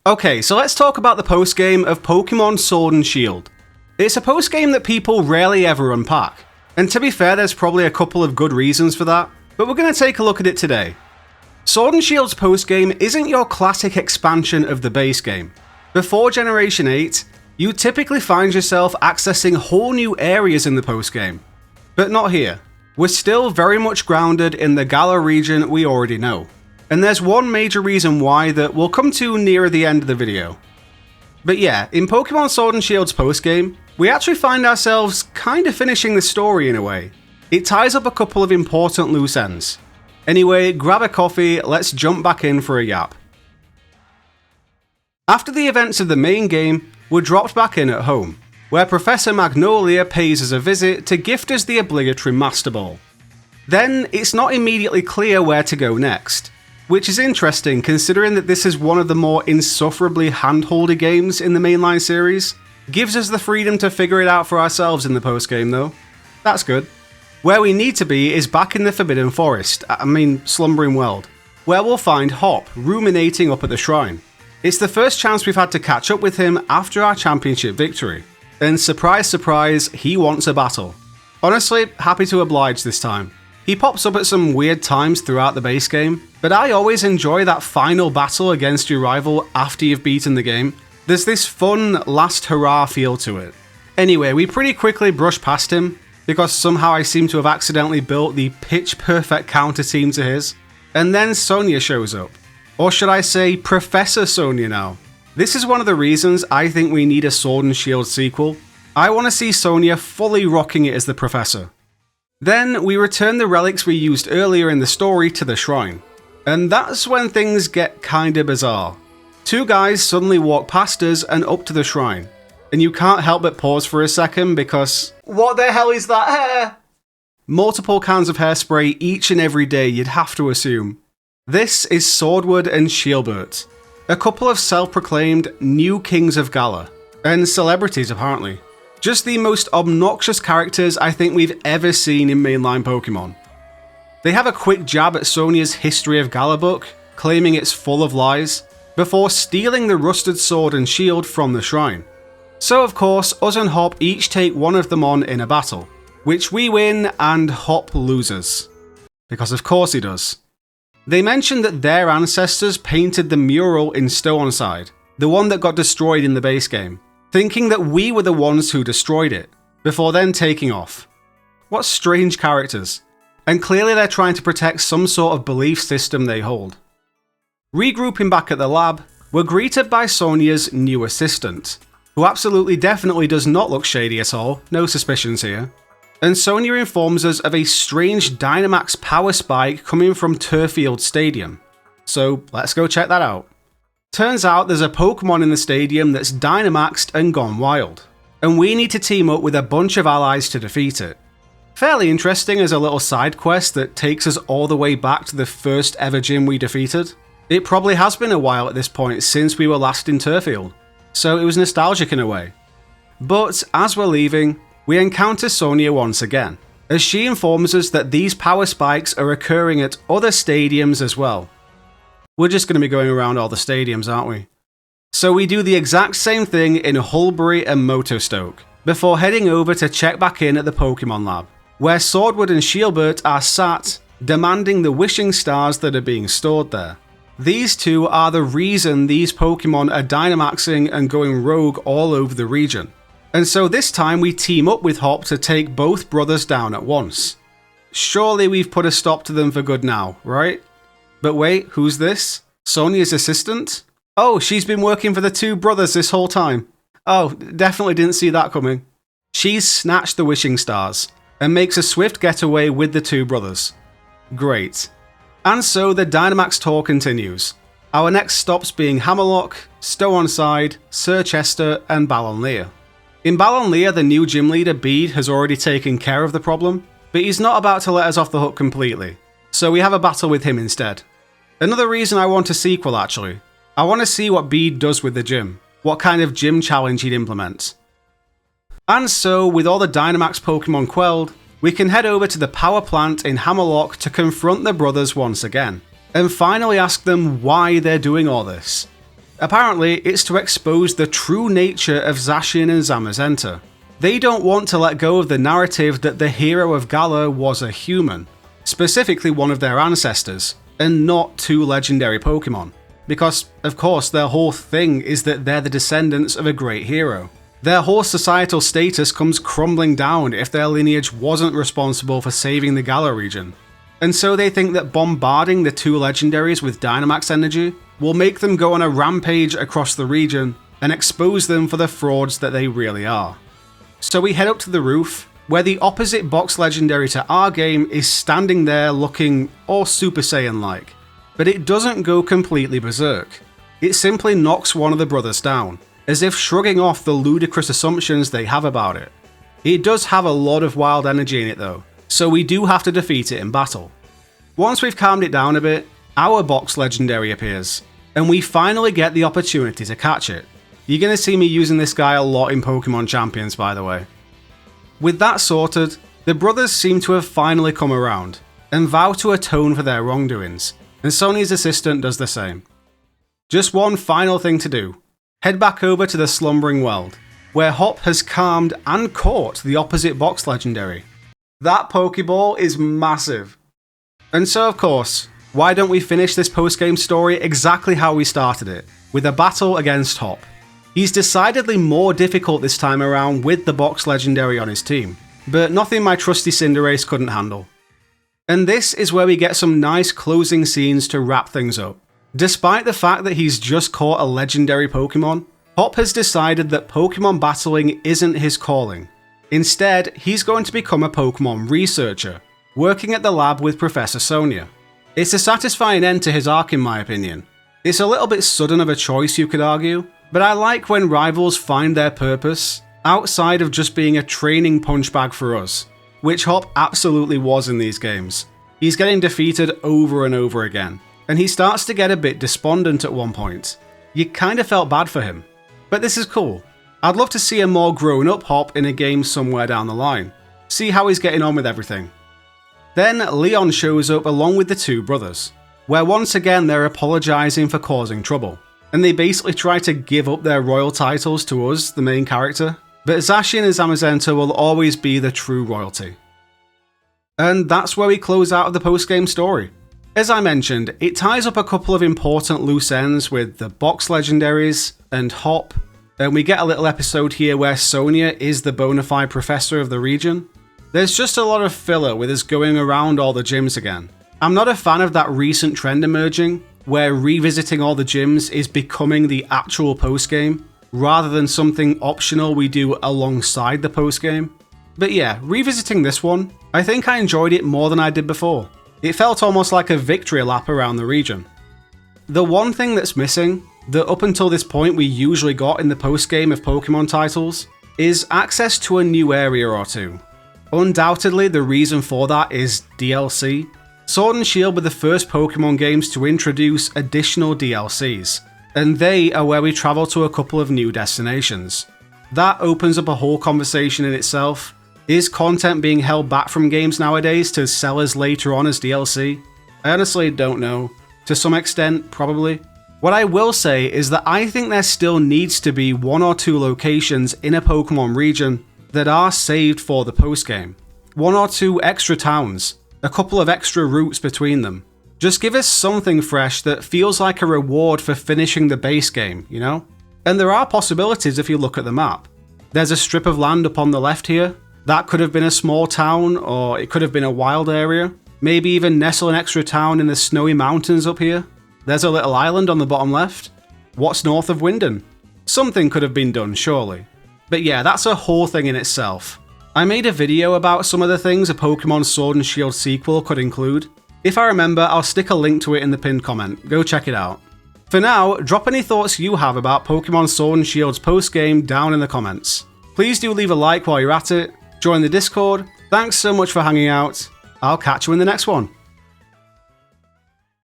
Okay, so let's talk about the postgame of Pokémon Sword and Shield. It's a postgame that people rarely ever unpack, and to be fair, there's probably a couple of good reasons for that, but we're going to take a look at it today. Sword and Shield's postgame isn't your classic expansion of the base game. Before Generation 8, you typically find yourself accessing whole new areas in the postgame, but not here. We're still very much grounded in the Galar region we already know. And there's one major reason why that we'll come to nearer the end of the video. But yeah, in Pokémon Sword and Shield's postgame, we actually find ourselves kind of finishing the story in a way. It ties up a couple of important loose ends. Anyway, grab a coffee, let's jump back in for a yap. After the events of the main game, we're dropped back in at home, where Professor Magnolia pays us a visit to gift us the obligatory Master Ball. Then, it's not immediately clear where to go next. Which is interesting considering that this is one of the more insufferably hand-holdy games in the mainline series. Gives us the freedom to figure it out for ourselves in the postgame though. That's good. Where we need to be is back in the Forbidden Forest, Slumbering World, where we'll find Hop ruminating up at the shrine. It's the first chance we've had to catch up with him after our championship victory. And surprise surprise, he wants a battle. Honestly, happy to oblige this time. He pops up at some weird times throughout the base game, but I always enjoy that final battle against your rival after you've beaten the game. There's this fun last hurrah feel to it. Anyway, we pretty quickly brush past him, because somehow I seem to have accidentally built the pitch perfect counter team to his. And then Sonia shows up. Or should I say Professor Sonia now. This is one of the reasons I think we need a Sword and Shield sequel. I want to see Sonia fully rocking it as the Professor. Then we return the relics we used earlier in the story to the shrine. And that's when things get kinda bizarre. Two guys suddenly walk past us and up to the shrine. And you can't help but pause for a second because... What the hell is that hair? Multiple cans of hairspray each and every day, you'd have to assume. This is Swordward and Shieldbert, a couple of self-proclaimed new kings of Galar. And celebrities apparently. Just the most obnoxious characters I think we've ever seen in mainline Pokemon. They have a quick jab at Sonia's History of Galar book, claiming it's full of lies, before stealing the rusted sword and shield from the shrine. So of course, us and Hop each take one of them on in a battle, which we win and Hop loses. Because of course he does. They mention that their ancestors painted the mural in Stoneside, the one that got destroyed in the base game, thinking that we were the ones who destroyed it, before then taking off. What strange characters. And clearly they're trying to protect some sort of belief system they hold. Regrouping back at the lab, we're greeted by Sonia's new assistant, who absolutely definitely does not look shady at all, no suspicions here. And Sonia informs us of a strange Dynamax power spike coming from Turffield Stadium. So let's go check that out. Turns out there's a Pokemon in the stadium that's Dynamaxed and gone wild, and we need to team up with a bunch of allies to defeat it. Fairly interesting as a little side quest that takes us all the way back to the first ever gym we defeated. It probably has been a while at this point since we were last in Turffield, so it was nostalgic in a way. But as we're leaving, we encounter Sonia once again, as she informs us that these power spikes are occurring at other stadiums as well. We're just going to be going around all the stadiums, aren't we? So we do the exact same thing in Hulbury and Motostoke, before heading over to check back in at the Pokemon Lab, where Swordward and Shieldbert are sat, demanding the wishing stars that are being stored there. These two are the reason these Pokemon are Dynamaxing and going rogue all over the region. And so this time we team up with Hop to take both brothers down at once. Surely we've put a stop to them for good now, right? But wait, who's this? Sonia's assistant? Oh, she's been working for the two brothers this whole time. Oh, definitely didn't see that coming. She's snatched the wishing stars, and makes a swift getaway with the two brothers. Great. And so the Dynamax tour continues. Our next stops being Hammerlock, Stoneside, Sir Chester, and Ballonlea. In Ballonlea, the new gym leader, Bede, has already taken care of the problem, but he's not about to let us off the hook completely, so we have a battle with him instead. Another reason I want a sequel actually. I want to see what Bede does with the gym, what kind of gym challenge he'd implement. And so, with all the Dynamax Pokemon quelled, we can head over to the power plant in Hammerlock to confront the brothers once again, and finally ask them why they're doing all this. Apparently, it's to expose the true nature of Zacian and Zamazenta. They don't want to let go of the narrative that the hero of Galar was a human, specifically one of their ancestors, and not two legendary Pokemon. Because, of course, their whole thing is that they're the descendants of a great hero. Their whole societal status comes crumbling down if their lineage wasn't responsible for saving the Galar region. And so they think that bombarding the two legendaries with Dynamax energy will make them go on a rampage across the region and expose them for the frauds that they really are. So we head up to the roof, where the opposite box legendary to our game is standing there looking all Super Saiyan-like. But it doesn't go completely berserk. It simply knocks one of the brothers down, as if shrugging off the ludicrous assumptions they have about it. It does have a lot of wild energy in it though, so we do have to defeat it in battle. Once we've calmed it down a bit, our box legendary appears, and we finally get the opportunity to catch it. You're going to see me using this guy a lot in Pokemon Champions, by the way. With that sorted, the brothers seem to have finally come around, and vow to atone for their wrongdoings, and Sony's assistant does the same. Just one final thing to do. Head back over to the Slumbering World, where Hop has calmed and caught the opposite box legendary. That Pokeball is massive. And so of course, why don't we finish this post-game story exactly how we started it, with a battle against Hop. He's decidedly more difficult this time around with the box legendary on his team, but nothing my trusty Cinderace couldn't handle. And this is where we get some nice closing scenes to wrap things up. Despite the fact that he's just caught a legendary Pokemon, Hop has decided that Pokemon battling isn't his calling. Instead, he's going to become a Pokemon researcher, working at the lab with Professor Sonia. It's a satisfying end to his arc in my opinion. It's a little bit sudden of a choice you could argue, but I like when rivals find their purpose outside of just being a training punch bag for us, which Hop absolutely was in these games. He's getting defeated over and over again, and he starts to get a bit despondent at one point. You kinda felt bad for him. But this is cool. I'd love to see a more grown up Hop in a game somewhere down the line. See how he's getting on with everything. Then Leon shows up along with the two brothers, where once again they're apologising for causing trouble, and they basically try to give up their royal titles to us, the main character, but Zacian and Zamazenta will always be the true royalty. And that's where we close out of the post-game story. As I mentioned, it ties up a couple of important loose ends with the box legendaries and Hop, and we get a little episode here where Sonia is the bona fide professor of the region. There's just a lot of filler with us going around all the gyms again. I'm not a fan of that recent trend emerging, where revisiting all the gyms is becoming the actual postgame, rather than something optional we do alongside the postgame. But yeah, revisiting this one, I think I enjoyed it more than I did before. It felt almost like a victory lap around the region. The one thing that's missing, that up until this point we usually got in the postgame of Pokemon titles, is access to a new area or two. Undoubtedly the reason for that is DLC. Sword and Shield were the first Pokemon games to introduce additional DLCs, and they are where we travel to a couple of new destinations. That opens up a whole conversation in itself. Is content being held back from games nowadays to sell us later on as DLC? I honestly don't know. To some extent, probably. What I will say is that I think there still needs to be one or two locations in a Pokemon region that are saved for the postgame. One or two extra towns, a couple of extra routes between them. Just give us something fresh that feels like a reward for finishing the base game, you know? And there are possibilities if you look at the map. There's a strip of land up on the left here. That could have been a small town, or it could have been a wild area. Maybe even nestle an extra town in the snowy mountains up here. There's a little island on the bottom left. What's north of Winden? Something could have been done, surely. But yeah, that's a whole thing in itself. I made a video about some of the things a Pokemon Sword and Shield sequel could include. If I remember, I'll stick a link to it in the pinned comment. Go check it out. For now, drop any thoughts you have about Pokemon Sword and Shield's postgame down in the comments. Please do leave a like while you're at it. Join the Discord. Thanks so much for hanging out. I'll catch you in the next one.